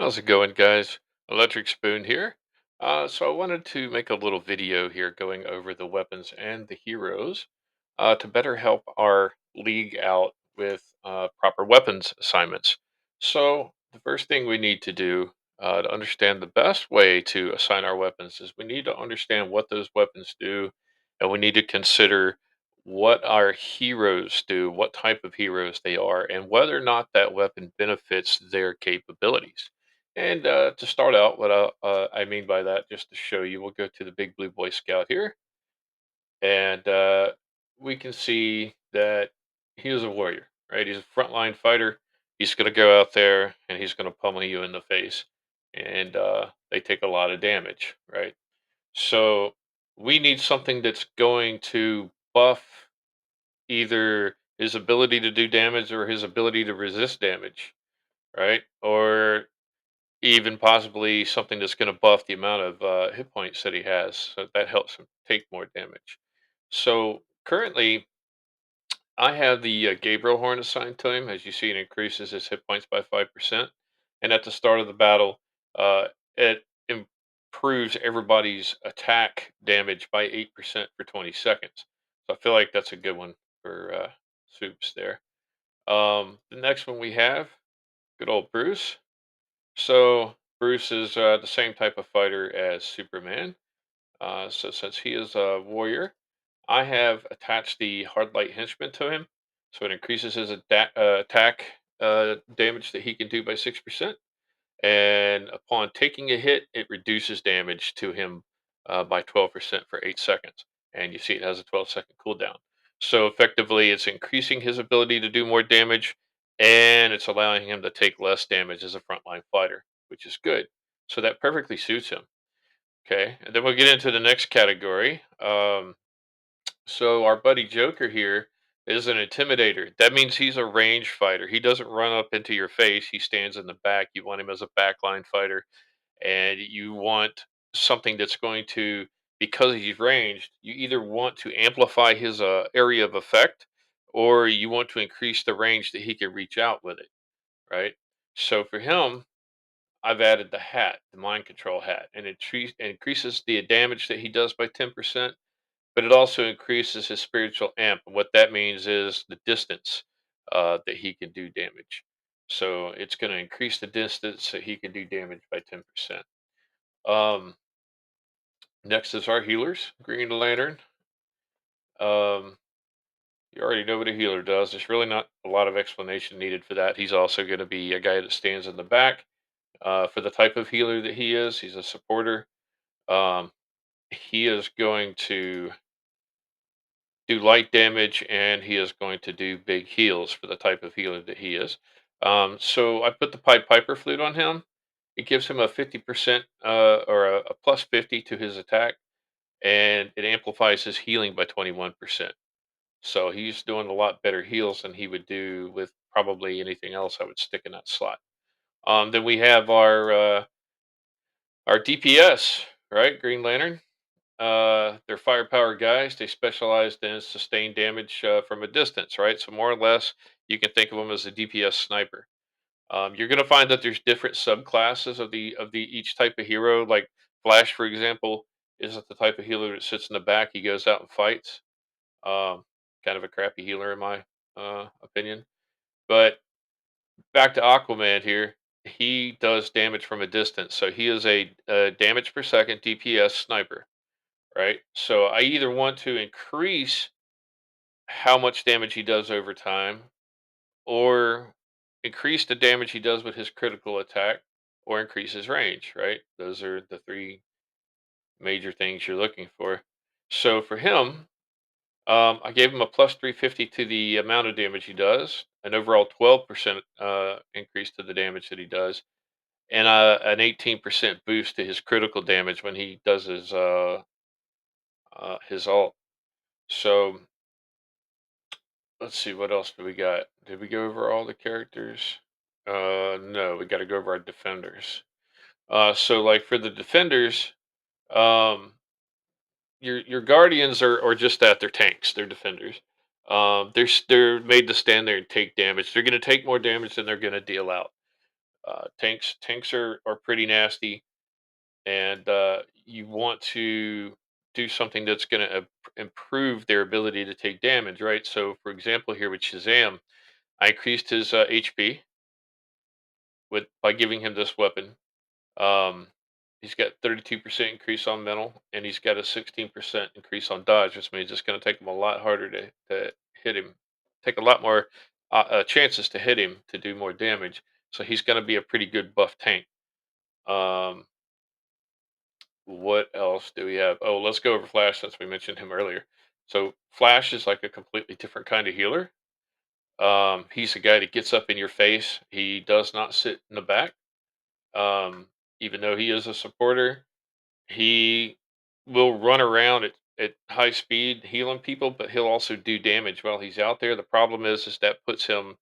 How's it going, guys? Electric Spoon here. So I wanted to make a little video here going over the weapons and the heroes to better help our league out with proper weapons assignments. So the first thing we need to do to understand the best way to assign our weapons is we need to understand what those weapons do, and we need to consider what our heroes do, what type of heroes they are, and whether or not that weapon benefits their capabilities. And to start out, what I mean by that, just to show you, we'll go to the Big Blue Boy Scout here, and we can see that he is a warrior, right? He's a frontline fighter. He's going to go out there and he's going to pummel you in the face, and they take a lot of damage, right? So we need something that's going to buff either his ability to do damage or his ability to resist damage, right? Or even possibly something that's going to buff the amount of hit points that he has, so that helps him take more damage. So currently, I have the Gabriel horn assigned to him. As you see, it increases his hit points by 5%. And at the start of the battle, it improves everybody's attack damage by 8% for 20 seconds. So I feel like that's a good one for Soups there. The next one we have, good old Bruce. So Bruce is the same type of fighter as Superman. So since he is a warrior, I have attached the hard light henchman to him, so it increases his attack damage that he can do by 6%. And upon taking a hit, it reduces damage to him by 12% for 8 seconds. And you see it has a 12-second cooldown. So effectively, it's increasing his ability to do more damage, and it's allowing him to take less damage as a frontline fighter, which is good. So that perfectly suits him. Okay, and then we'll get into the next category. So our buddy Joker here is an intimidator. That means he's a range fighter. He doesn't run up into your face. He stands in the back. You want him as a backline fighter, and you want something that's going to, because he's ranged, you either want to amplify his area of effect, or you want to increase the range that he can reach out with it. Right. So for him, I've added the hat, the mind control hat, and increases the damage that he does by 10%, but it also increases his spiritual amp. And what that means is the distance that he can do damage. So it's going to increase the distance that he can do damage by 10%. Um, Next is our healers, Green Lantern. Um, you already know what a healer does. There's really not a lot of explanation needed for that. He's also going to be a guy that stands in the back. For the type of healer that he is, he's a supporter. Um, he is going to do light damage, and he is going to do big heals for the type of healer that he is. So I put the Pied Piper flute on him. It gives him a 50% or a plus 50 to his attack, and it amplifies his healing by 21%. So he's doing a lot better heals than he would do with probably anything else I would stick in that slot. Then we have our DPS, right? Green Lantern. They're firepower guys. They specialized in sustained damage from a distance, right? So more or less, you can think of them as a DPS sniper. You're going to find that there's different subclasses of the each type of hero. Like Flash, for example, isn't the type of healer that sits in the back. He goes out and fights. Um, Kind of a crappy healer in my opinion. But back to Aquaman here. He does damage from a distance, so he is a damage per second DPS sniper, right? So I either want to increase how much damage he does over time, or increase the damage he does with his critical attack, or increase his range, right? Those are the three major things you're looking for. So for him, I gave him a plus 350 to the amount of damage he does, an overall 12% increase to the damage that he does, and an 18% boost to his critical damage when he does his ult. So let's see, what else do we got? Did we go over all the characters? No, we got to go over our defenders. So like for the defenders, um, your guardians are just that, they're tanks, they're defenders. They're made to stand there and take damage. They're going to take more damage than they're going to deal out. Tanks are pretty nasty, and you want to do something that's going to improve their ability to take damage, right? So, for example, here with Shazam, I increased his HP with by giving him this weapon. Um, he's got 32% increase on mental, and he's got a 16% increase on dodge, which means it's going to take him a lot harder to hit him, take a lot more chances to hit him to do more damage. So he's going to be a pretty good buff tank. Um, what else do we have? Oh, let's go over Flash since we mentioned him earlier. So Flash is like a completely different kind of healer. He's a guy that gets up in your face. He does not sit in the back. Um, Even though he is a supporter, he will run around at high speed healing people, but he'll also do damage while he's out there. The problem is that puts him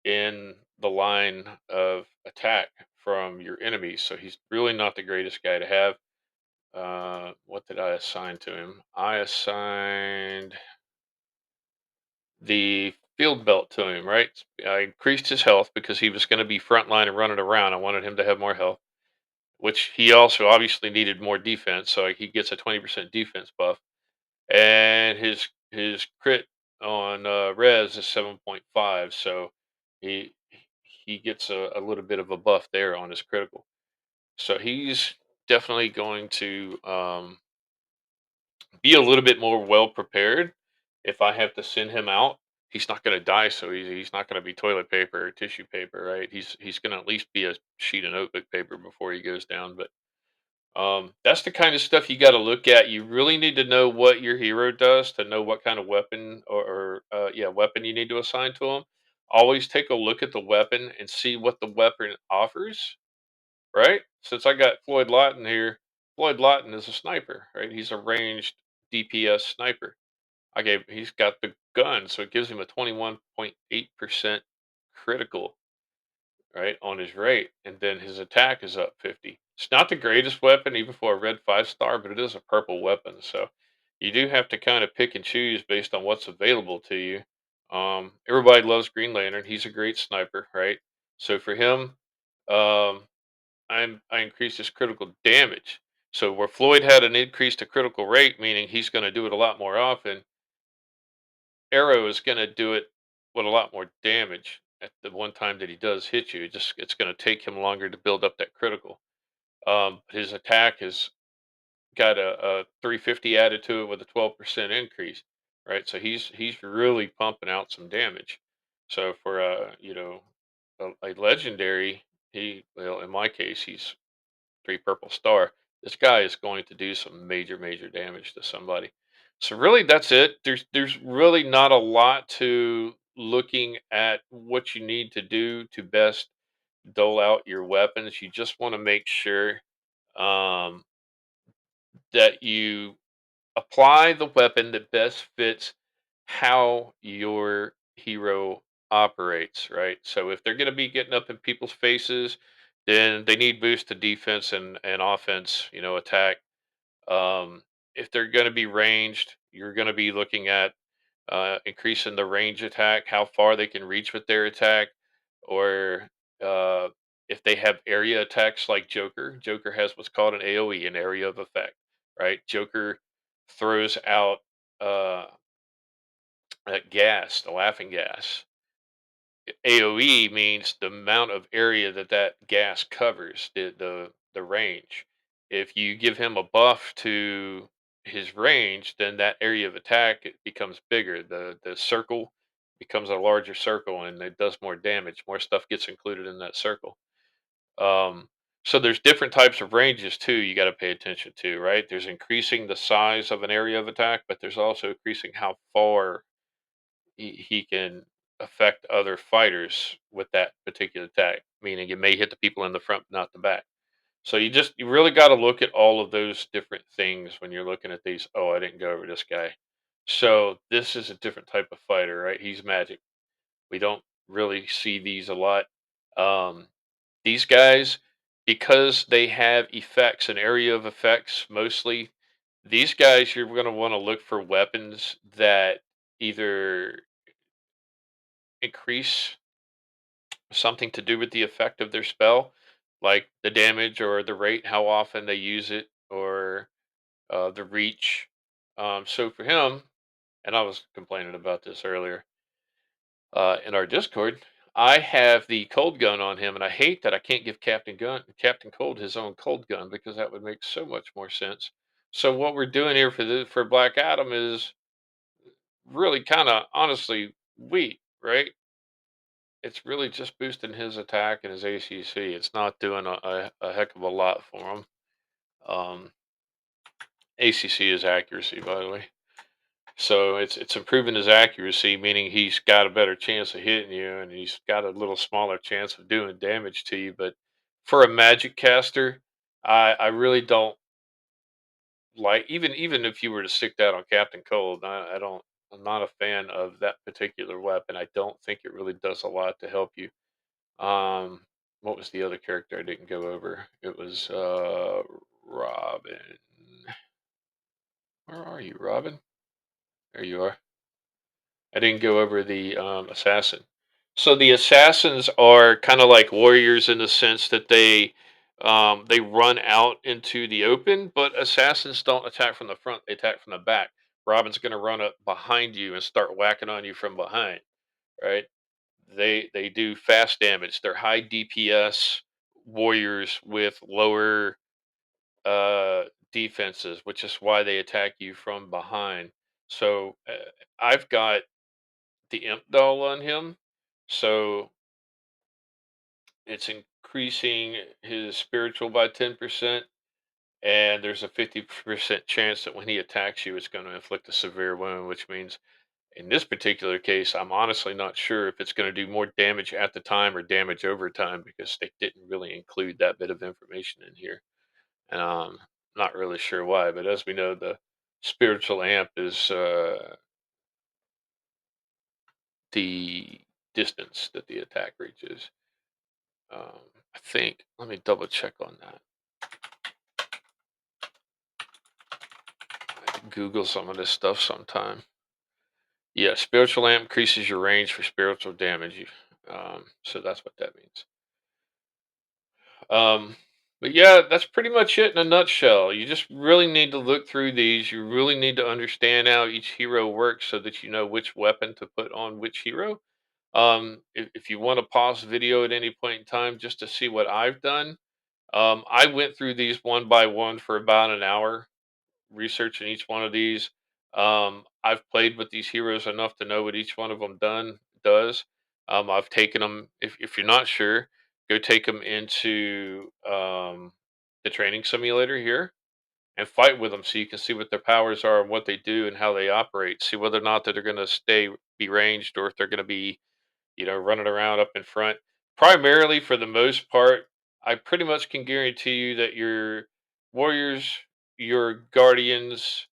in the line of attack from your enemies. So he's really not the greatest guy to have. What did I assign to him? I assigned the field belt to him, right? I increased his health because he was going to be frontline and running around. I wanted him to have more health, which he also obviously needed more defense. So he gets a 20% defense buff, and his crit on res is 7.5. So he he gets a little bit of a buff there on his critical. So he's definitely going to be a little bit more well prepared if I have to send him out. He's not going to die so easy. He's not going to be toilet paper or tissue paper, right? He's going to at least be a sheet of notebook paper before he goes down. But that's the kind of stuff you got to look at. You really need to know what your hero does to know what kind of weapon or weapon you need to assign to him. Always take a look at the weapon and see what the weapon offers, right? Since I got Floyd Lawton here, Floyd Lawton is a sniper, right? He's a ranged DPS sniper. He's got the gun, so it gives him a 21.8% critical, right, on his rate, and then his attack is up 50. It's not the greatest weapon, even for a red 5-star, but it is a purple weapon, so you do have to kind of pick and choose based on what's available to you. Everybody loves Green Lantern. He's a great sniper, right? So for him, um, I increased his critical damage. So where Floyd had an increase to critical rate, meaning he's going to do it a lot more often, Arrow is going to do it with a lot more damage at the one time that he does hit you. It's going to take him longer to build up that critical. His attack has got a 350 added to it with a 12% increase, right? So he's really pumping out some damage. So for a legendary, well in my case he's 3 purple star. This guy is going to do some major damage to somebody. So really, that's it. There's really not a lot to looking at what you need to do to best dole out your weapons. You just want to make sure um, that you apply the weapon that best fits how your hero operates, right? So if they're going to be getting up in people's faces, then they need boost to defense and offense, attack. Um, if they're going to be ranged, you're going to be looking at increasing the range attack, how far they can reach with their attack, or uh, if they have area attacks like Joker. Joker has what's called an AOE, an area of effect, right? Joker throws out uh, that gas, the laughing gas. AOE means the amount of area that gas covers, the range. If you give him a buff to his range, then that area of attack it becomes bigger. The circle becomes a larger circle, and it does more damage. More stuff gets included in that circle. Um, so there's different types of ranges too. You got to pay attention to, right? There's increasing the size of an area of attack, but there's also increasing how far he can affect other fighters with that particular attack, meaning it may hit the people in the front, not the back. So you really got to look at all of those different things when you're looking at these. Oh, I didn't go over this guy. So this is a different type of fighter, right? He's magic. We don't really see these a lot. Um, these guys, because they have effects, an area of effects mostly, these guys you're going to want to look for weapons that either increase something to do with the effect of their spell, like the damage or the rate, how often they use it, or the reach. So for him, and I was complaining about this earlier in our Discord. I have the cold gun on him, and I hate that I can't give Captain Cold his own cold gun because that would make so much more sense. So what we're doing here for Black Adam is really kind of honestly weak, right? It's really just boosting his attack and his ACC. It's not doing a heck of a lot for him. Um, ACC is accuracy, by the way. So it's improving his accuracy, meaning he's got a better chance of hitting you, and he's got a little smaller chance of doing damage to you. But for a magic caster, I really don't like, even if you were to stick that on Captain Cold, I don't. I'm not a fan of that particular weapon. I don't think it really does a lot to help you. Um, what was the other character I didn't go over? It was Robin. Where are you, Robin? There you are. I didn't go over the assassin. So the assassins are kind of like warriors in the sense that they run out into the open, but assassins don't attack from the front; they attack from the back. Robin's going to run up behind you and start whacking on you from behind, right? They do fast damage. They're high DPS warriors with lower defenses, which is why they attack you from behind. So I've got the imp doll on him, so it's increasing his spiritual by 10%, and there's a 50% chance that when he attacks you, it's going to inflict a severe wound, which means in this particular case, I'm honestly not sure if it's going to do more damage at the time or damage over time because they didn't really include that bit of information in here. And not really sure why, but as we know, the spiritual amp is the distance that the attack reaches. I think. Let me double check on that. I can Google some of this stuff sometime. Yeah, spiritual amp increases your range for spiritual damage. So that's what that means. Um, but yeah, that's pretty much it in a nutshell. You just really need to look through these. You really need to understand how each hero works so that you know which weapon to put on which hero. If you want to pause the video at any point in time just to see what I've done, I went through these one by one for about an hour researching each one of these. I've played with these heroes enough to know what each one of them done does. I've taken them. If you're not sure, go take them into the training simulator here and fight with them so you can see what their powers are and what they do and how they operate. See whether or not that they're going to stay be ranged or if they're going to be running around up in front. Primarily, for the most part, I pretty much can guarantee you that your warriors, your guardians,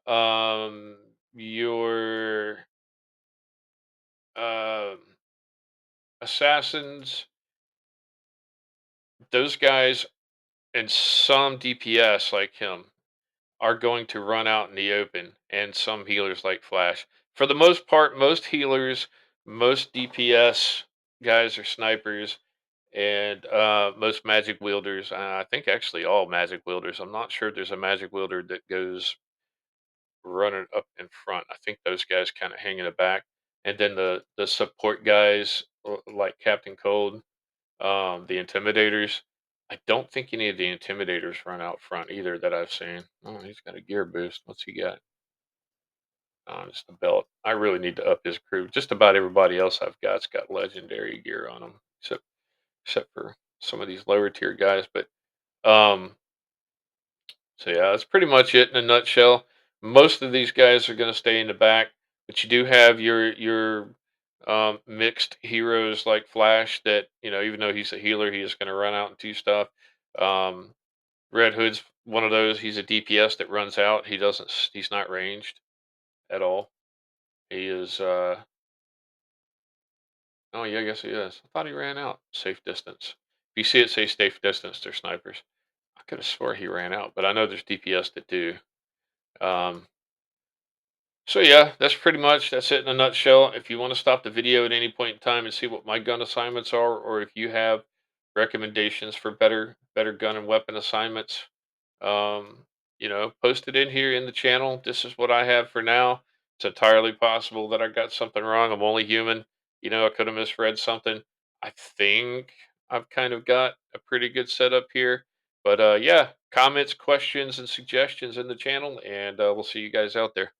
um, your um, assassins, those guys, and some DPS like him are going to run out in the open, and some healers like Flash. For the most part, most healers, most DPS guys are snipers, and most magic wielders. I think actually all magic wielders. I'm not sure there's a magic wielder that goes running up in front. I think those guys kind of hang in the back, and then the support guys like Captain Cold, the intimidators. I don't think any of the intimidators run out front either that I've seen. Oh, he's got a gear boost. What's he got? Just a belt. I really need to up his crew. Just about everybody else I've got's got legendary gear on them, except for some of these lower tier guys. But um, so yeah, that's pretty much it in a nutshell. Most of these guys are going to stay in the back, but you do have your mixed heroes like Flash that even though he's a healer, he is going to run out and do stuff. Um, Red Hood's one of those. He's a DPS that runs out. He doesn't. He's not ranged at all. He is. Oh yeah, I guess he is. I thought he ran out. Safe distance. If you see it say safe distance, they're snipers. I could have swore he ran out, but I know there's DPS that do. Um, So yeah, that's it in a nutshell. If you want to stop the video at any point in time and see what my gun assignments are, or if you have recommendations for better gun and weapon assignments, post it in here in the channel. This is what I have for now. It's entirely possible that I got something wrong. I'm only human. I could have misread something. I think I've kind of got a pretty good setup here. But yeah, comments, questions, and suggestions in the channel, and we'll see you guys out there.